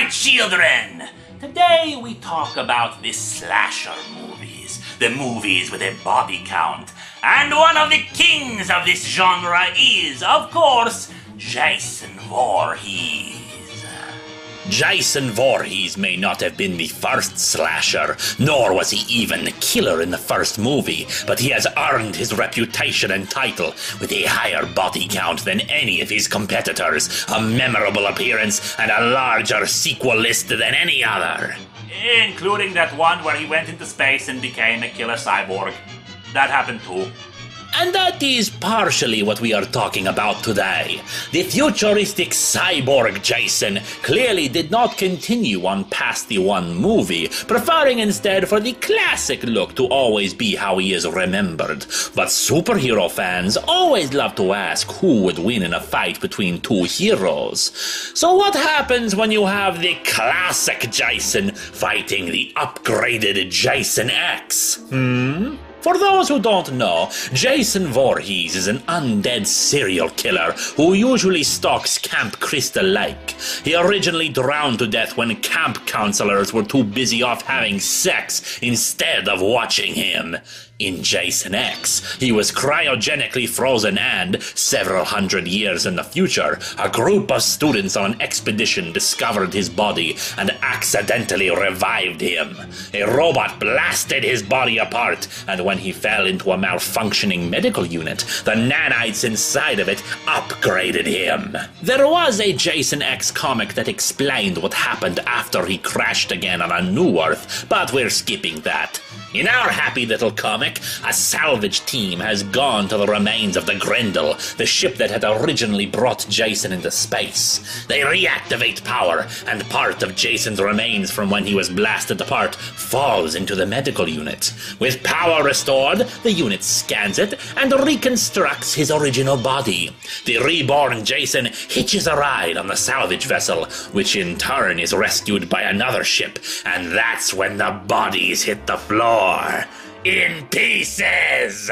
my children! Today we talk about the slasher movies, the movies with a body count, and one of the kings of this genre is, of course, Jason Voorhees. Jason Voorhees may not have been the first slasher, nor was he even the killer in the first movie, but he has earned his reputation and title with a higher body count than any of his competitors, a memorable appearance, and a larger sequel list than any other. Including that one where he went into space and became a killer cyborg. That happened too. And that is partially what we are talking about today. The futuristic cyborg Jason clearly did not continue on past the one movie, preferring instead for the classic look to always be how he is remembered. But superhero fans always love to ask who would win in a fight between two heroes. So what happens when you have the classic Jason fighting the upgraded Jason X? For those who don't know, Jason Voorhees is an undead serial killer who usually stalks Camp Crystal Lake. He originally drowned to death when camp counselors were too busy off having sex instead of watching him. In Jason X, he was cryogenically frozen and, several hundred years in the future, a group of students on an expedition discovered his body and accidentally revived him. A robot blasted his body apart, and when he fell into a malfunctioning medical unit, the nanites inside of it upgraded him. There was a Jason X comic that explained what happened after he crashed again on a new Earth, but we're skipping that. In our happy little comic, a salvage team has gone to the remains of the Grendel, the ship that had originally brought Jason into space. They reactivate power, and part of Jason's remains from when he was blasted apart falls into the medical unit. With power restored, the unit scans it and reconstructs his original body. The reborn Jason hitches a ride on the salvage vessel, which in turn is rescued by another ship, and that's when the bodies hit the floor. In pieces!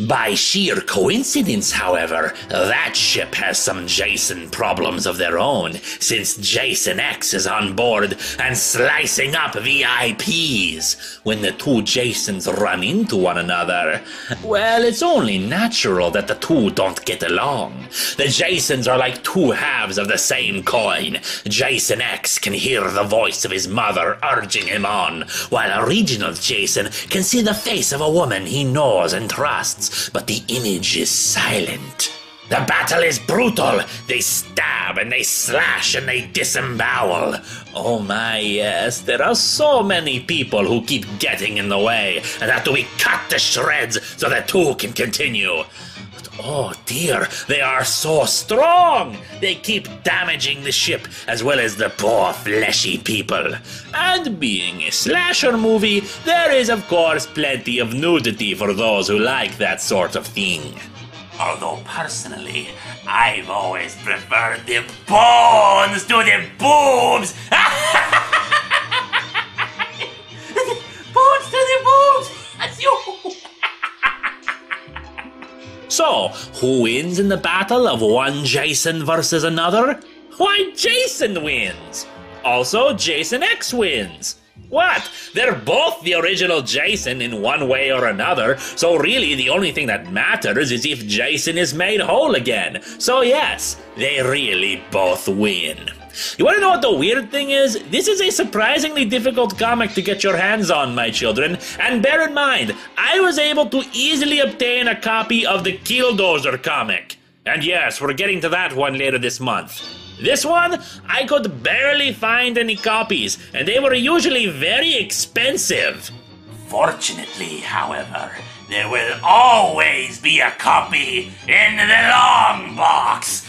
By sheer coincidence, however, that ship has some Jason problems of their own, since Jason X is on board and slicing up VIPs. When the two Jasons run into one another, well, it's only natural that the two don't get along. The Jasons are like two halves of the same coin. Jason X can hear the voice of his mother urging him on, while original Jason can see the face of a woman he knows and trusts, but the image is silent. The battle is brutal. They stab and they slash and they disembowel. Oh my, yes, there are so many people who keep getting in the way and have to be cut to shreds so the two can continue. But oh dear, they are so strong. They keep damaging the ship as well as the poor fleshy people. And being a slasher movie, there is of course plenty of nudity for those who like that sort of thing. Although personally, I've always preferred the bones to the boobs! Bones to the boobs! That's you! So, who wins in the battle of one Jason versus another? Why, Jason wins! Also, Jason X wins! What? They're both the original Jason in one way or another, so really the only thing that matters is if Jason is made whole again. So yes, they really both win. You wanna know what the weird thing is? This is a surprisingly difficult comic to get your hands on, my children, and bear in mind, I was able to easily obtain a copy of the Killdozer comic. And yes, we're getting to that one later this month. This one, I could barely find any copies, and they were usually very expensive. Fortunately, however, there will always be a copy in the long box.